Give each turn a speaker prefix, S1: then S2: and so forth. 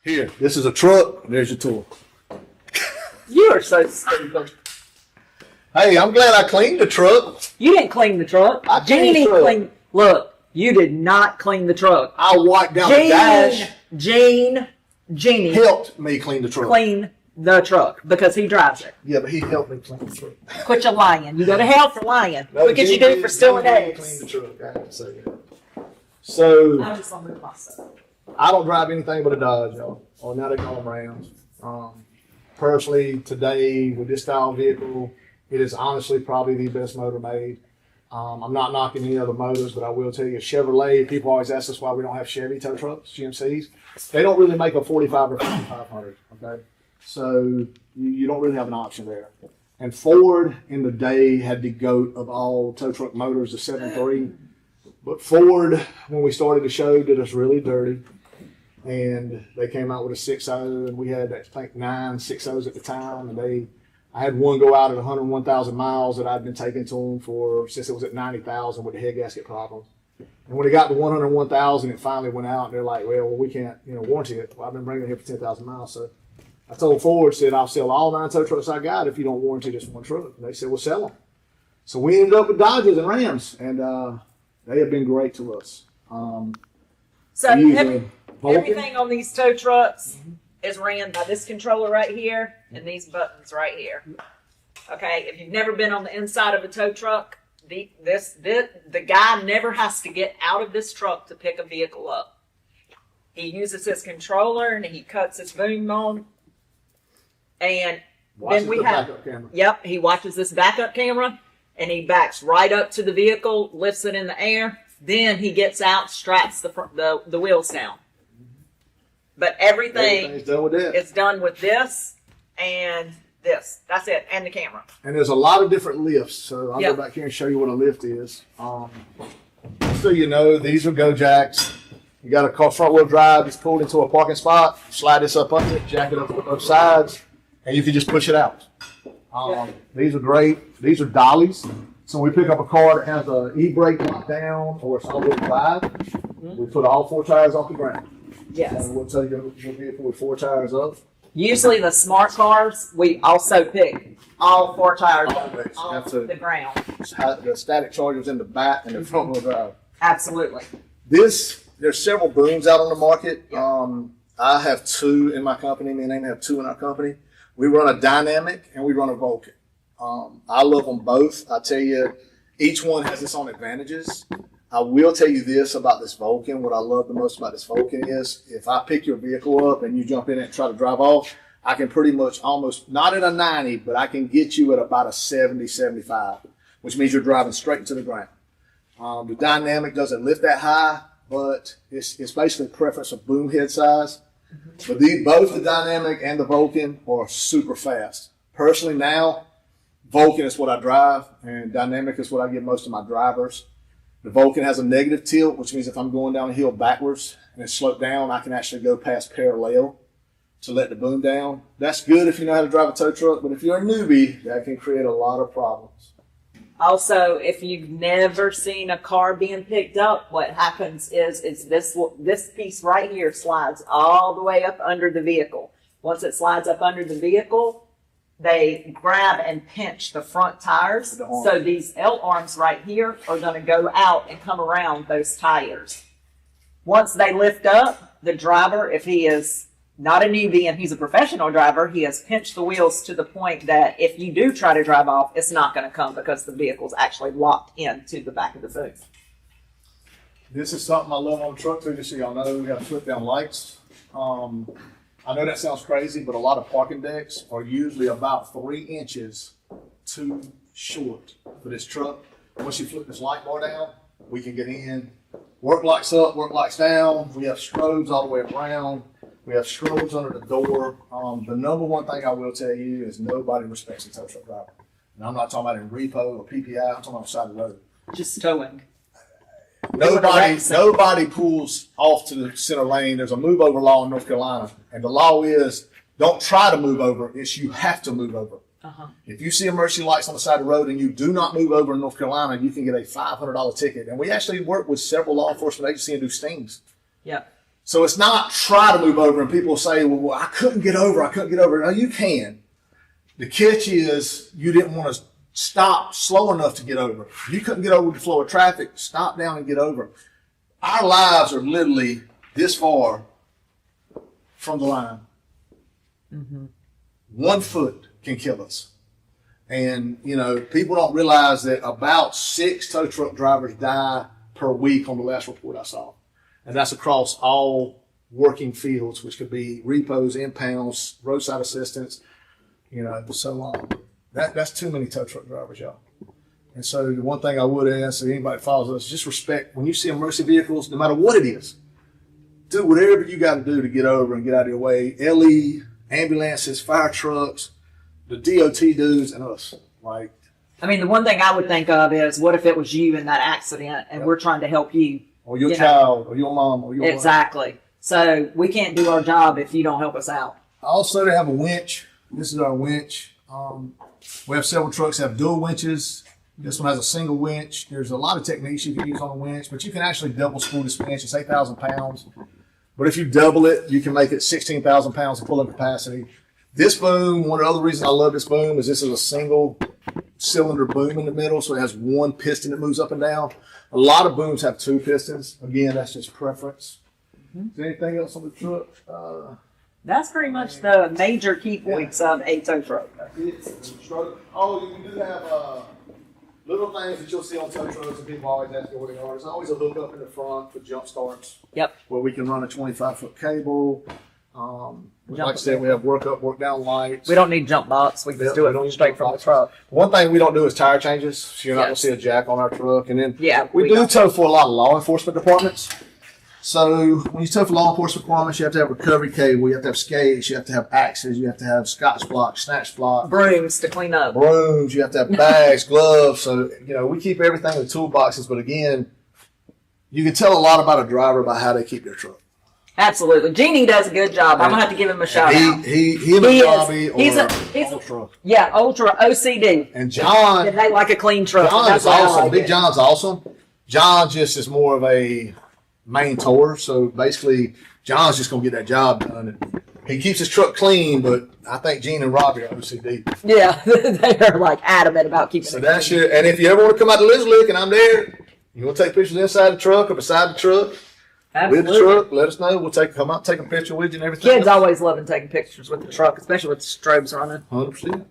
S1: Here, this is a truck. There's your tool.
S2: You are so stupid.
S1: Hey, I'm glad I cleaned the truck.
S2: You didn't clean the truck.
S1: I cleaned the truck.
S2: Clean. Look, you did not clean the truck.
S1: I wiped down the dash.
S2: Jeannie
S1: helped me clean the truck.
S2: Clean the truck because he drives it.
S1: Yeah, but he helped me clean the truck.
S2: Quit your lying. You go to hell for lying.
S1: No,
S2: what could you do for stealing eggs?
S1: Clean the truck. I have to say that. So
S2: I just want to move myself.
S1: I don't drive anything but a Dodge, y'all. Or now they call them Rams. Personally, today with this style vehicle, it is honestly probably the best motor made. I'm not knocking any other motors, but I will tell you, Chevrolet, people always ask us why we don't have Chevy tow trucks, GMCs. They don't really make a 45 or 5500, okay? So you don't really have an option there. And Ford in the day had the GOAT of all tow truck motors, the 7.3. But Ford, when we started the show, did us really dirty. And they came out with a 6.0, and we had, I think, 9 6.0s at the time. And I had one go out at 101,000 miles that I'd been taking to them since it was at 90,000 with the head gasket problems. And when it got to 101,000, it finally went out. And they're like, well, we can't, warranty it. Well, I've been bringing it here for 10,000 miles. So I told Ford, said, I'll sell all 9 tow trucks I got if you don't warranty this one truck. And they said, well, sell them. So we ended up with Dodges and Rams, and they have been great to us.
S2: So everything on these tow trucks is ran by this controller right here and these buttons right here. Okay, if you've never been on the inside of a tow truck, the guy never has to get out of this truck to pick a vehicle up. He uses his controller and he cuts his boom on, and then we have he watches this backup camera and he backs right up to the vehicle, lifts it in the air. Then he gets out, straps the wheels down. But everything's done with this. It's done with this and this. That's it, and the camera.
S1: And there's a lot of different lifts. So I'll go back here and show you what a lift is. So these are go jacks. You got a front wheel drive. It's pulled into a parking spot. Slide this up under it, jack it up on both sides, and you can just push it out. These are great. These are dollies. So when we pick up a car that has an e-brake lock down or it's all-wheel drive, we put all 4 tires off the ground.
S2: Yes.
S1: And we'll tell you your vehicle with 4 tires up.
S2: Usually the smart cars, we also pick all 4 tires up off the ground.
S1: The static charger's in the back and the front wheel drive.
S2: Absolutely.
S1: There's several booms out on the market. I have 2 in my company. Me and Amy have 2 in our company. We run a Dynamic and we run a Vulcan. I love them both. I tell you, each one has its own advantages. I will tell you this about this Vulcan. What I love the most about this Vulcan is if I pick your vehicle up and you jump in it and try to drive off, I can pretty much almost, not at a 90, but I can get you at about a 70, 75, which means you're driving straight into the ground. The Dynamic doesn't lift that high, but it's basically preference of boom head size. But both the Dynamic and the Vulcan are super fast. Personally now, Vulcan is what I drive, and Dynamic is what I give most of my drivers. The Vulcan has a negative tilt, which means if I'm going down a hill backwards and it's sloped down, I can actually go past parallel to let the boom down. That's good if you know how to drive a tow truck, but if you're a newbie, that can create a lot of problems.
S2: Also, if you've never seen a car being picked up, what happens is this piece right here slides all the way up under the vehicle. Once it slides up under the vehicle, they grab and pinch the front tires. So these L arms right here are going to go out and come around those tires. Once they lift up, the driver, if he is not a newbie and he's a professional driver, he has pinched the wheels to the point that if you do try to drive off, it's not going to come because the vehicle's actually locked into the back of the boot.
S1: This is something I love on the truck too, just so y'all know. We have flip down lights. I know that sounds crazy, but a lot of parking decks are usually about 3 inches too short for this truck. Once you flip this light bar down, we can get in. Work lights up, work lights down. We have strobes all the way around. We have strobes under the door. The number one thing I will tell you is nobody respects a tow truck driver. And I'm not talking about in repo or PPI. I'm talking on the side of the road.
S2: Just towing.
S1: Nobody pulls off to the center lane. There's a move over law in North Carolina, and the law is don't try to move over. It's you have to move over. If you see emergency lights on the side of the road and you do not move over in North Carolina, you can get a $500 ticket. And we actually work with several law enforcement agencies and do stings.
S2: Yeah.
S1: So it's not try to move over and people say, well, I couldn't get over. I couldn't get over. No, you can. The catch is you didn't want to stop slow enough to get over. You couldn't get over the flow of traffic. Stop down and get over. Our lives are literally this far from the line. Mm-hmm. 1 foot can kill us. And, you know, people don't realize that about 6 tow truck drivers die per week on the last report I saw. And that's across all working fields, which could be repos, impounds, roadside assistance, you know, so that's too many tow truck drivers, y'all. And so the one thing I would ask anybody that follows us, just respect when you see emergency vehicles, no matter what it is, do whatever you got to do to get over and get out of your way. LE, ambulances, fire trucks, the DOT dudes, and us. Like,
S2: I mean, the one thing I would think of is, what if it was you in that accident and we're trying to help you?
S1: Or your child, or your mom, or your
S2: exactly. Wife. So we can't do our job if you don't help us out.
S1: Also, they have a winch. This is our winch. We have several trucks that have dual winches. This one has a single winch. There's a lot of techniques you can use on a winch, but you can actually double spool this winch. It's 8,000 pounds. But if you double it, you can make it 16,000 pounds of pulling capacity. This boom, one of the other reasons I love this boom is this is a single cylinder boom in the middle, so it has one piston that moves up and down. A lot of booms have 2 pistons. Again, that's just preference. Mm-hmm. Is there anything else on the truck?
S2: That's pretty much the major key points of a tow truck.
S1: Oh, you do have little things that you'll see on tow trucks, and people always ask me what they are. There's always a hookup in the front for jump starts.
S2: Yep.
S1: Where we can run a 25-foot cable. Like I said, we have work up, work down lights.
S2: We don't need jump box. We can just do it straight from the truck.
S1: One thing we don't do is tire changes. So you're not going to see a jack on our truck. And then we do
S2: don't.
S1: tow for a lot of law enforcement departments. So when you tow for law enforcement departments, you have to have recovery cable, you have to have skates, you have to have axes, you have to have scotch block, snatch block.
S2: Brooms to clean up.
S1: Brooms, you have to have bags, gloves. So, you know, we keep everything in toolboxes. But again, you can tell a lot about a driver by how they keep their truck.
S2: Absolutely. Jeannie does a good job. I'm going to have to give him a shout out.
S1: He and Bobby are ultra.
S2: Yeah, ultra OCD.
S1: And John.
S2: And they like a clean truck.
S1: John is awesome. Big John's awesome. John just is more of a main tower. So basically, John's just going to get that job done. And he keeps his truck clean, but I think Gene and Robbie are OCD.
S2: Yeah, they are like adamant about keeping it clean.
S1: That's it. And if you ever want to come out to Lick and I'm there, you want to take pictures inside the truck or beside the truck,
S2: absolutely.
S1: with the truck, let us know. We'll come out, take a picture with you and everything.
S2: Kids always loving taking pictures with the truck, especially with the strobes running.
S1: 100%.